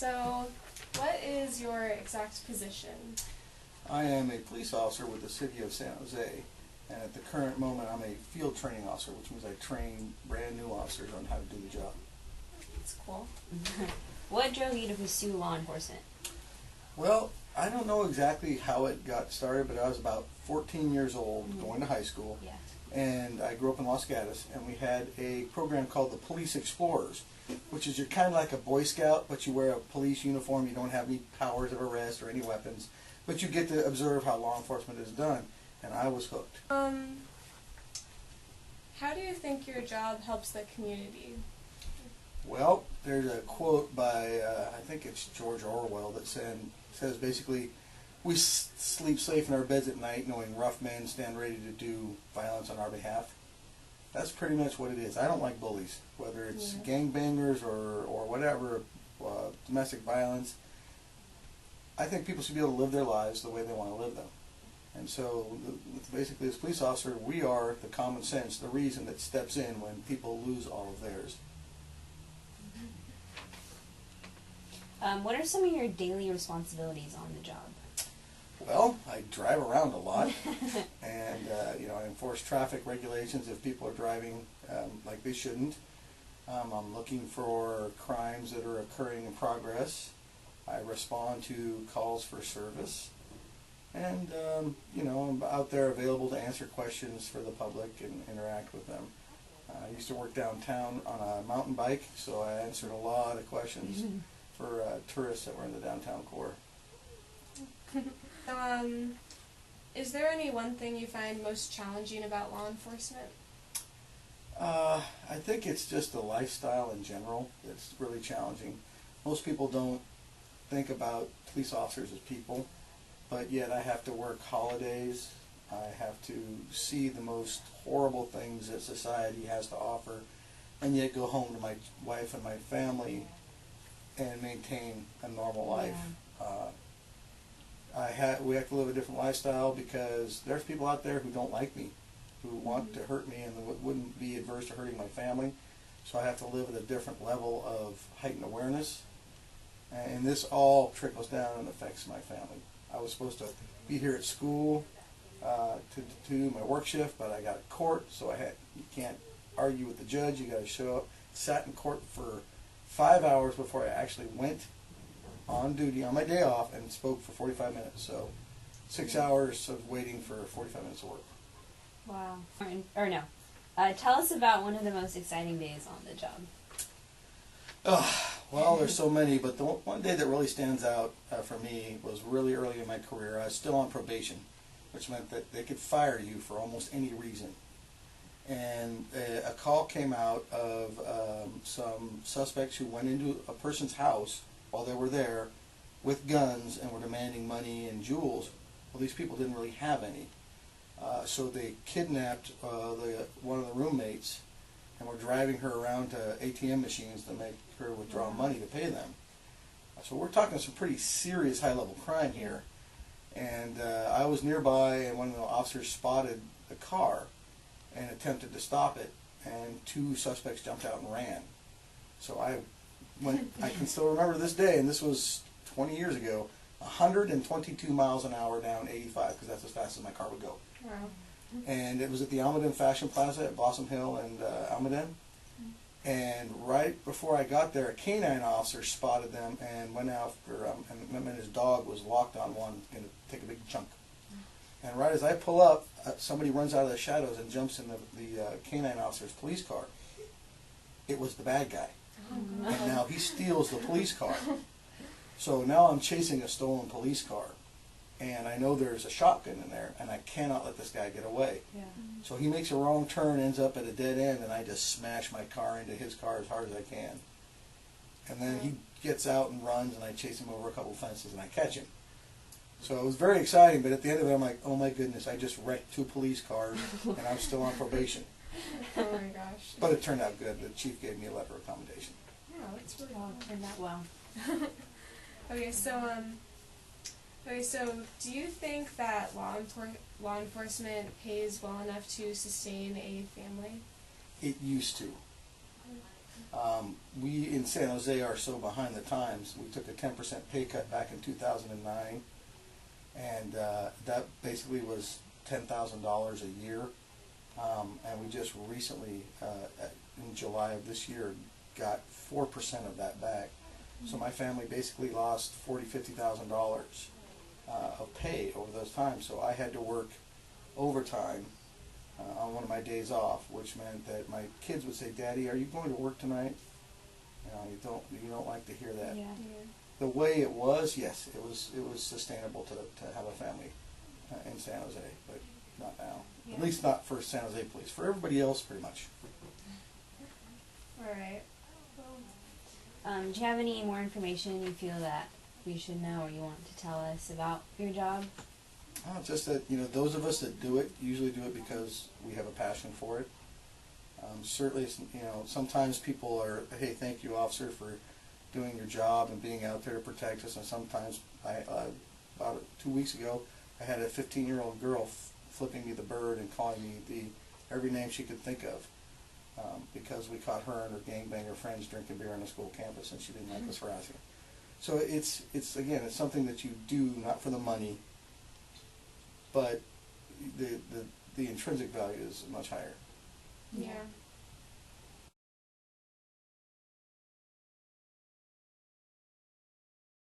So, what is your exact position? I am a police officer with the City of San Jose, and at the current moment I'm a field training officer, which means I train brand new officers on how to do the job. That's cool. What drove you to pursue law enforcement? Well, I don't know exactly how it got started, but I was about 14 years old, going to high school, Yeah. and I grew up in Los Gatos, and we had a program called the Police Explorers, which is you're kind of like a Boy Scout, but you wear a police uniform, you don't have any powers of arrest or any weapons, but you get to observe how law enforcement is done, and I was hooked. How do you think your job helps the community? Well, there's a quote by, I think it's George Orwell, that says basically, we sleep safe in our beds at night knowing rough men stand ready to do violence on our behalf. That's pretty much what it is. I don't like bullies, whether it's gangbangers or whatever, domestic violence. I think people should be able to live their lives the way they want to live them. And so, basically, as police officer, we are the common sense, the reason that steps in when people lose all of theirs. What are some of your daily responsibilities on the job? Well, I drive around a lot, and I enforce traffic regulations if people are driving like they shouldn't. I'm looking for crimes that are occurring in progress. I respond to calls for service, and I'm out there available to answer questions for the public and interact with them. I used to work downtown on a mountain bike, so I answered a lot of questions for tourists that were in the downtown core. So, is there any one thing you find most challenging about law enforcement? I think it's just the lifestyle in general that's really challenging. Most people don't think about police officers as people, but yet I have to work holidays. I have to see the most horrible things that society has to offer, and yet go home to my wife and my family and maintain a normal life. We have to live a different lifestyle because there's people out there who don't like me, who want to hurt me and wouldn't be adverse to hurting my family. So I have to live at a different level of heightened awareness. And this all trickles down and affects my family. I was supposed to be here at school to do my work shift, but I got a court, so you can't argue with the judge. You got to show up. Sat in court for 5 hours before I actually went on duty on my day off and spoke for 45 minutes. So 6 hours of waiting for 45 minutes of work. Wow. Tell us about one of the most exciting days on the job. Well, there's so many, but the one day that really stands out for me was really early in my career. I was still on probation, which meant that they could fire you for almost any reason. And a call came out of some suspects who went into a person's house while they were there with guns and were demanding money and jewels. Well, these people didn't really have any. So they kidnapped one of the roommates and were driving her around to ATM machines to make her withdraw money to pay them. So we're talking some pretty serious high-level crime here. And I was nearby, and one of the officers spotted the car and attempted to stop it, and two suspects jumped out and ran. So I can still remember this day, and this was 20 years ago, 122 miles an hour down 85, because that's as fast as my car would go. Wow. And it was at the Almaden Fashion Plaza at Blossom Hill and Almaden. And right before I got there, a canine officer spotted them and went after and his dog was locked on one, going to take a big chunk. And right as I pull up, somebody runs out of the shadows and jumps in the canine officer's police car. It was the bad guy. Oh, And now he steals the police car. So now I'm chasing a stolen police car. And I know there's a shotgun in there, and I cannot let this guy get away. Yeah. So he makes a wrong turn, ends up at a dead end, and I just smash my car into his car as hard as I can. And then he gets out and runs, and I chase him over a couple fences, and I catch him. So it was very exciting, but at the end of it, I'm like, oh my goodness, I just wrecked 2 police cars, and I'm still on probation. Oh my gosh. But it turned out good. The chief gave me a letter of commendation. Yeah, that's really Well, it turned out well. Okay, so do you think that law enforcement pays well enough to sustain a family? It used to. We in San Jose are so behind the times. We took a 10% pay cut back in 2009, and that basically was $10,000 a year. And we just recently, in July of this year, got 4% of that back. So my family basically lost $50,000 of pay over those times. So I had to work overtime on one of my days off, which meant that my kids would say, "Daddy, are you going to work tonight?" You don't like to hear that. Yeah. The way it was, yes, it was sustainable to have a family in San Jose, but not now. Yeah. At least not for San Jose police. For everybody else, pretty much. Alright. Do you have any more information you feel that we should know or you want to tell us about your job? Just that, those of us that do it usually do it because we have a passion for it. Certainly, sometimes people are, "Hey, thank you, officer, for doing your job and being out there to protect us." And sometimes, about 2 weeks ago, I had a 15-year-old girl flipping me the bird and calling me every name she could think of because we caught her and her gangbanger friends drinking beer on the school campus, and she didn't like us harassing her. So it's something that you do not for the money, but the intrinsic value is much higher. Yeah.